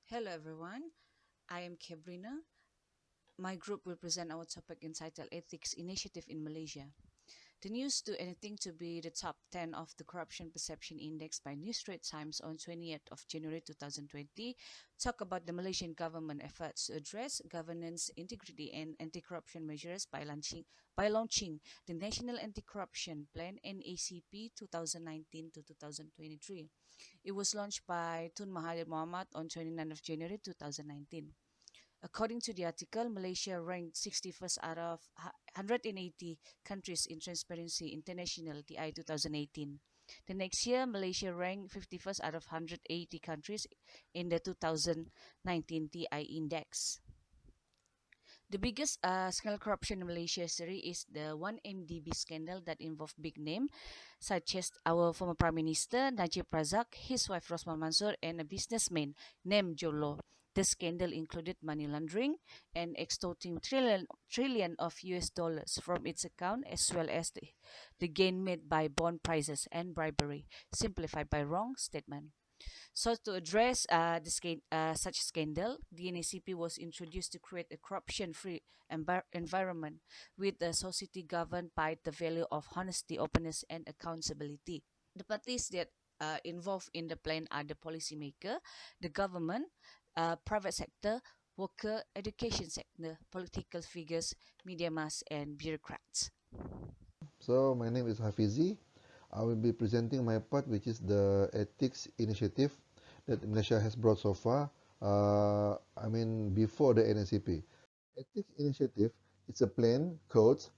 Hello everyone, I am CABRINA. My group will present our topic entitled Ethics Initiative in Malaysia. The news do anything to be the top 10 of the Corruption Perception Index by New Straits Times on 20th of January 2020 talk about the Malaysian government efforts to address governance, integrity and anti-corruption measures by launching the National Anti-Corruption Plan NACP 2019 to 2023. It was launched by Tun Mahathir Mohamad on 29th of January 2019. According to the article, Malaysia ranked 61st out of 180 countries in Transparency International TI 2018. The next year, Malaysia ranked 51st out of 180 countries in the 2019 TI Index. The biggest scandal corruption in Malaysia history is the 1MDB scandal that involved big name such as our former Prime Minister Najib Razak, his wife Rosman Mansor, and a businessman named Jolo. The scandal included money laundering and extorting trillion of US dollars from its account, as well as the gain made by bond prices and bribery, simplified by wrong statement. So to address such scandal, the NACP was introduced to create a corruption-free environment with a society governed by the value of honesty, openness, and accountability. The parties that involved in the plan are the policymaker, the government, private sector, worker, education sector, political figures, media mass, and bureaucrats. So my name is HAFIZI. I will be presenting my part, which is the ethics initiative that Malaysia has brought so far. Before the NACP. Ethics initiative is a plan, codes,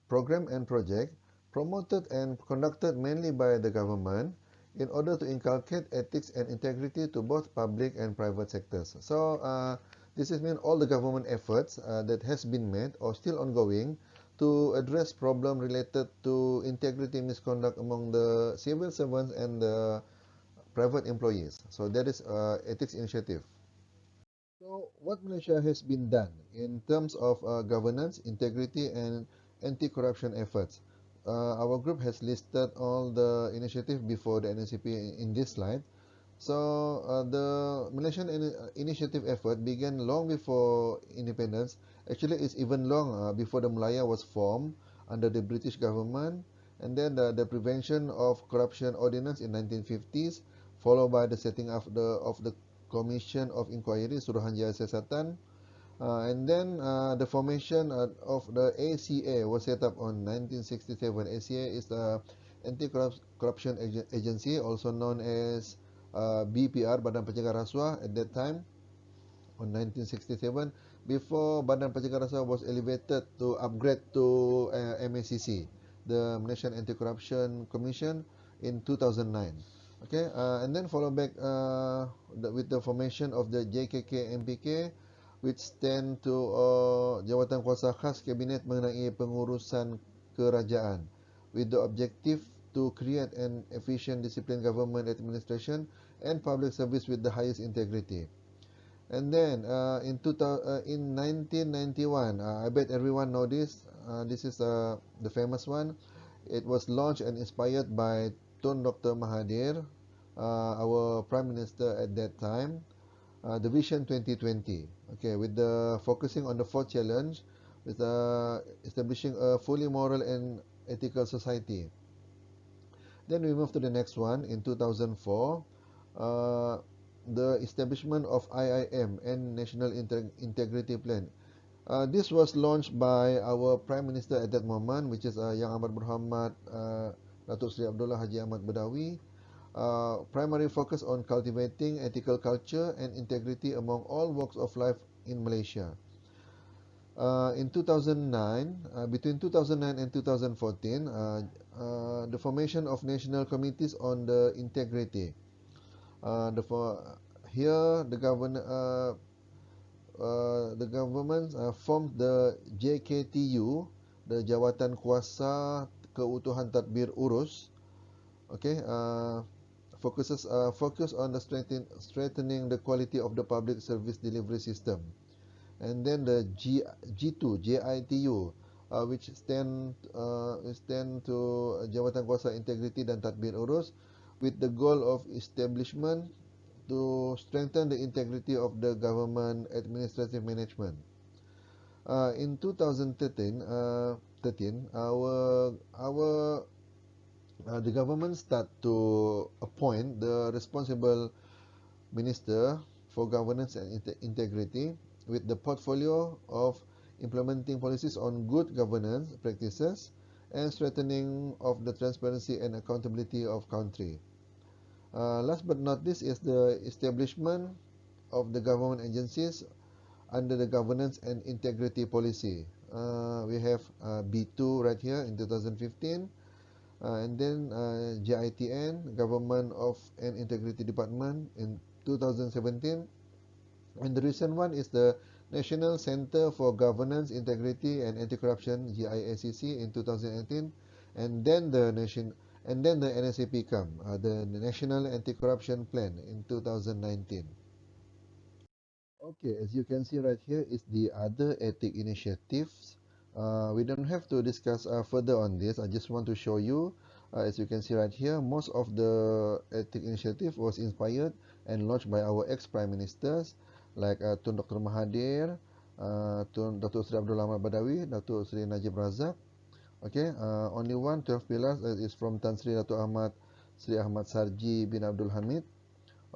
program and project promoted and conducted mainly by the government in order to inculcate ethics and integrity to both public and private sectors. So this is mean all the government efforts that has been made or still ongoing to address problem related to integrity misconduct among the civil servants and the private employees. So that is ethics initiative. So what Malaysia has been done in terms of governance, integrity and anti-corruption efforts. Our group has listed all the initiative before the NCP in this slide. So the Malaysian initiative effort began long before independence. Actually, it's even long before the Malaya was formed under the British government, and then the Prevention of Corruption Ordinance in 1950s, followed by the setting of the Commission of Inquiry Suruhanjaya Siasatan, and then the formation of the ACA was set up on 1967. ACA is the Anti-Corruption Agency, also known as BPR, Badan Pencegah Rasuah, at that time on 1967, before Badan Pencegah Rasuah was elevated to upgrade to MACC, the Malaysian Anti-Corruption Commission, in 2009. Okay, and then follow back with the formation of the JKK MPK, which stand to Jawatan Kuasa Khas Kabinet mengenai pengurusan kerajaan, with the objective to create an efficient, disciplined government administration and public service with the highest integrity. And then in 1991, I bet everyone know this. This is the famous one. It was launched and inspired by Tun Dr. Mahathir, our Prime Minister at that time. The Vision 2020. Okay, with the focusing on the fourth challenge, with establishing a fully moral and ethical society. Then we move to the next one in 2004. The establishment of IIM and National Integrity Plan. This was launched by our Prime Minister at that moment, which is Yang Amat Berhormat Datuk Seri Abdullah Haji Ahmad Badawi. Primary focus on cultivating ethical culture and integrity among all walks of life in Malaysia. In 2009, between 2009 and 2014, the formation of national committees on the integrity. Here, the government formed the JKTU, the Jawatan Kuasa Keutuhan Tadbir Urus. Okay, focus on the strengthening the quality of the public service delivery system. And then the G2 JITU, which stand to Jawatan Kuasa Integriti dan Tadbir Urus, with the goal of establishment to strengthen the integrity of the government administrative management. In 2013, the government start to appoint the responsible minister for governance and integrity with the portfolio of implementing policies on good governance practices and strengthening of the transparency and accountability of country. Last but not least is the establishment of the government agencies under the governance and integrity policy. We have B2 right here in 2015, and then GITN, Government of and Integrity Department in 2017, and the recent one is the National Center for Governance, Integrity and Anti-Corruption (GIACC) in 2018, and then the NSAP come, the National Anti-Corruption Plan in 2019. Okay, as you can see right here is the other ethic initiatives. We don't have to discuss further on this. I just want to show you, as you can see right here, most of the ethic initiative was inspired and launched by our ex-prime ministers like Tun Dr. Mahathir, Tun Datuk Seri Abdul Ahmad Badawi, Datuk Seri Najib Razak. Okay, only 12 pillars is from Tan Sri Datuk Sri Ahmad Sarji bin Abdul Hamid.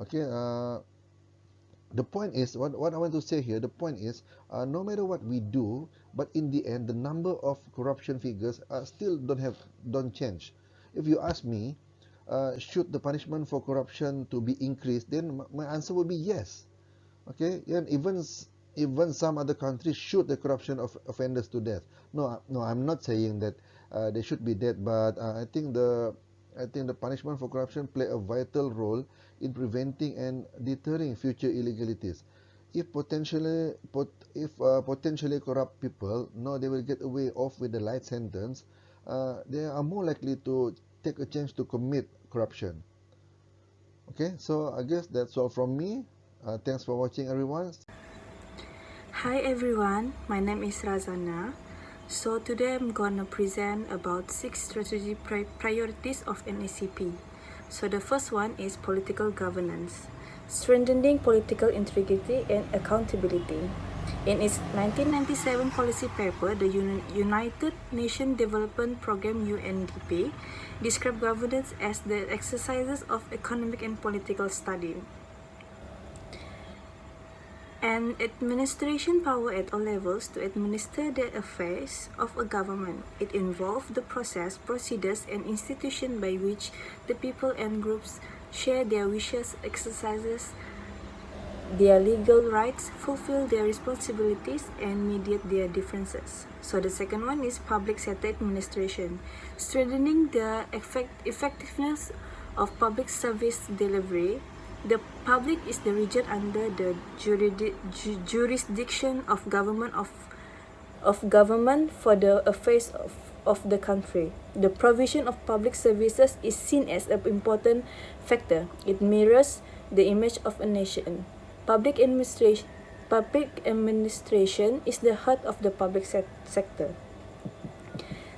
Okay, the point is, what I want to say here, the point is, no matter what we do, but in the end, the number of corruption figures still don't change. If you ask me, should the punishment for corruption to be increased, then my answer would be yes. Okay, and even some other countries shoot the corruption of offenders to death. No, I'm not saying that they should be dead, but I think the punishment for corruption play a vital role in preventing and deterring future illegalities. If potentially corrupt people know they will get away off with the light sentence, they are more likely to take a chance to commit corruption. Okay, so I guess that's all from me. Thanks for watching, everyone. Hi everyone, my name is Razana. So today I'm gonna present about 6 strategic priorities of NACP. So the first one is political governance, strengthening political integrity and accountability. In its 1997 policy paper, the United Nations Development Programme (UNDP) described governance as the exercises of economic and political study and administration power at all levels to administer the affairs of a government. It involved the process, procedures, and institutions by which the people and groups share their wishes, exercises their legal rights, fulfill their responsibilities, and mediate their differences. So the second one is public sector administration, strengthening the effectiveness of public service delivery. The public is the region under the jurisdiction of government for the affairs of the country. The provision of public services is seen as an important factor. It mirrors the image of a nation. Public administration is the heart of the public sector.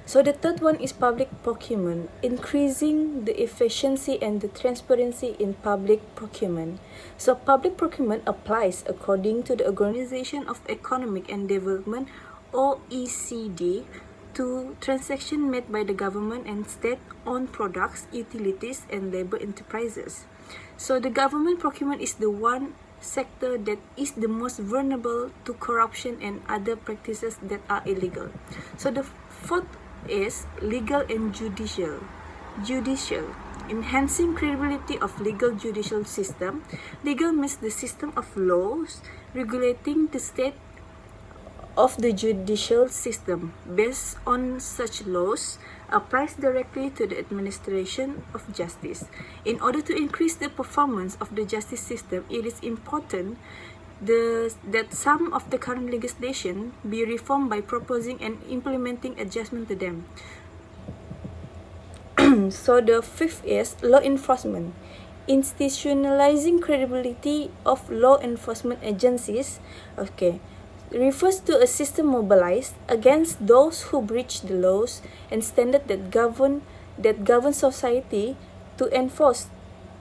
So the third one is public procurement, increasing the efficiency and the transparency in public procurement. So public procurement applies according to the Organization of Economic and Development (OECD) to transactions made by the government and state-owned products, utilities, and labor enterprises. So the government procurement is the one sector that is the most vulnerable to corruption and other practices that are illegal. So the fourth is legal and judicial, enhancing credibility of legal judicial system. Legal means the system of laws regulating the state of the judicial system. Based on such laws, applies directly to the administration of justice. In order to increase the performance of the justice system, it is important that some of the current legislation be reformed by proposing and implementing adjustment to them. So the fifth is law enforcement, institutionalizing credibility of law enforcement agencies. Okay, refers to a system mobilized against those who breach the laws and standards that govern society to enforce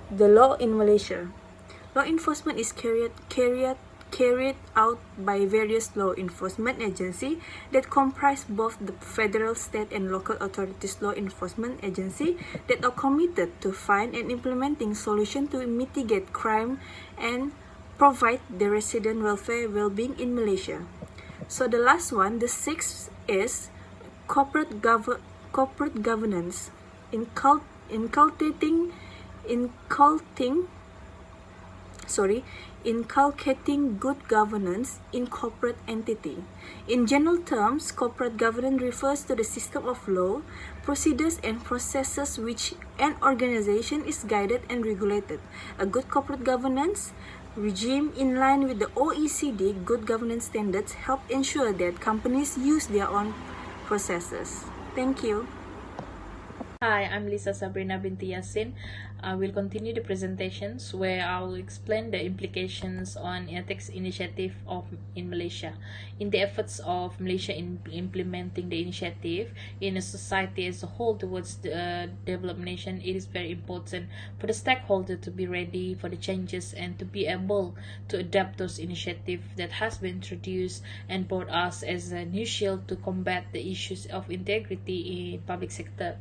the law in Malaysia. Law enforcement is carried out by various law enforcement agencies that comprise both the federal, state, and local authorities law enforcement agencies that are committed to find and implementing solutions to mitigate crime and provide the resident welfare well-being in Malaysia. So the last one, the sixth, is corporate governance, inculcating good governance in corporate entity. In general terms, corporate governance refers to the system of law, procedures, and processes which an organization is guided and regulated. A good corporate governance regime in line with the OECD good governance standards help ensure that companies use their own processes. Thank you. Hi, I'm Lisa Sabrina Binti Yassin. I will continue the presentations where I will explain the implications on ethics initiative in Malaysia. In the efforts of Malaysia in implementing the initiative in a society as a whole towards the developed nation, it is very important for the stakeholder to be ready for the changes and to be able to adapt those initiatives that has been introduced and brought us as a new shield to combat the issues of integrity in public sector.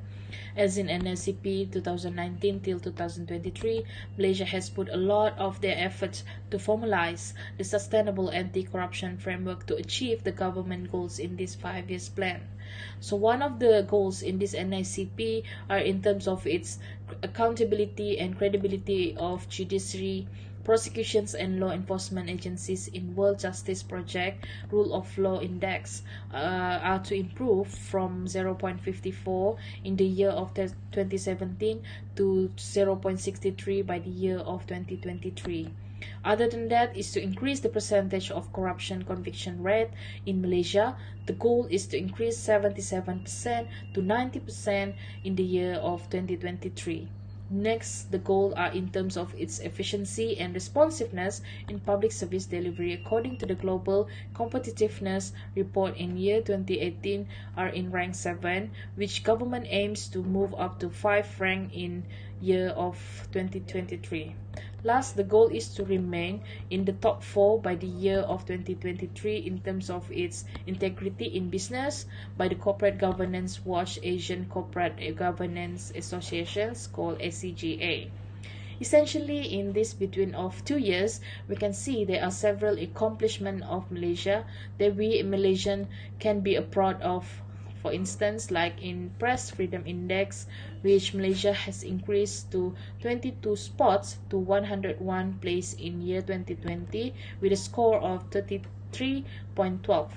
As in NSCP 2019 till 2023, Malaysia has put a lot of their efforts to formalize the sustainable anti-corruption framework to achieve the government goals in this 5-year plan. So one of the goals in this NICP are in terms of its accountability and credibility of judiciary, prosecutions and law enforcement agencies in World Justice Project Rule of Law Index are to improve from 0.54 in the year of 2017 to 0.63 by the year of 2023. Other than that is to increase the percentage of corruption conviction rate in Malaysia. The goal is to increase 77% to 90% in the year of 2023. Next, the goals are in terms of its efficiency and responsiveness in public service delivery according to the Global Competitiveness Report in year 2018 are in rank 7, which government aims to move up to 5 rank in year of 2023. Last, the goal is to remain in the top 4 by the year of 2023 in terms of its integrity in business by the Corporate Governance Watch Asian Corporate Governance Associations called ACGA. Essentially, in this between of 2 years, we can see there are several accomplishments of Malaysia that we Malaysian can be proud of. For instance, like in Press Freedom Index, which Malaysia has increased to 22 spots to 101 place in year 2020 with a score of 33.12.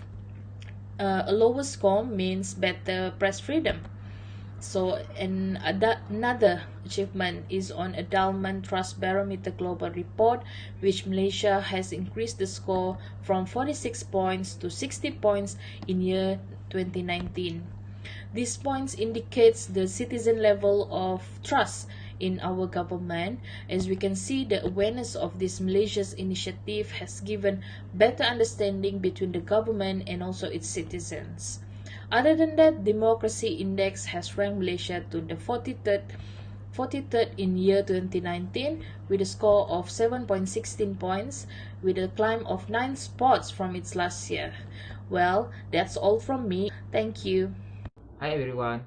A lower score means better press freedom. So another achievement is on Endowment Trust Barometer Global Report, which Malaysia has increased the score from 46 points to 60 points in year 2019. These points indicates the citizen level of trust in our government. As we can see, the awareness of this Malaysia's initiative has given better understanding between the government and also its citizens. Other than that, Democracy Index has ranked Malaysia to the 43rd in year 2019 with a score of 7.16 points with a climb of 9 spots from its last year. Well, that's all from me. Thank you. Hi everyone,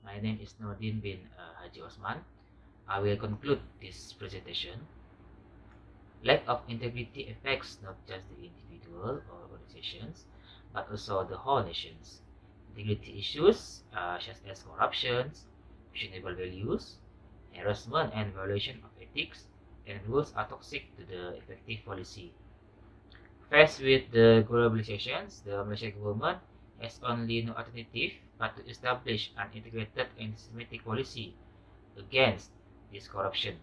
my name is Nordin bin Haji Osman. I will conclude this presentation. Lack of integrity affects not just the individual or organizations, but also the whole nations. Integrity issues such as corruption, questionable values, harassment and violation of ethics and rules are toxic to the effective policy. Faced with the globalizations, the Malaysian government has only no alternative but to establish an integrated and systematic policy against this corruption.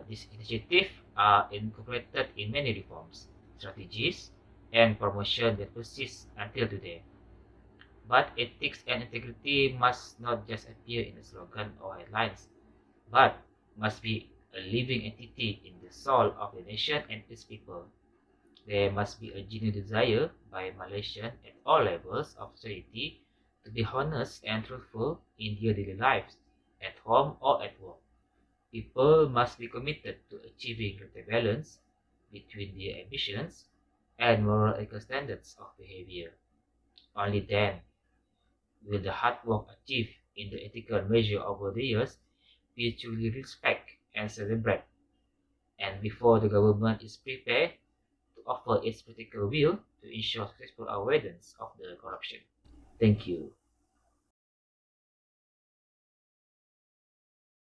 These initiatives are incorporated in many reforms, strategies, and promotion that persist until today. But ethics and integrity must not just appear in a slogan or headlines, but must be a living entity in the soul of the nation and its people. There must be a genuine desire by Malaysians at all levels of society to be honest and truthful in their daily lives, at home or at work. People must be committed to achieving greater balance between their ambitions and moral ethical standards of behavior. Only then will the hard work achieved in the ethical measure over the years be truly respected and celebrated, and before the government is prepared to offer its political will to ensure successful avoidance of the corruption. Thank you.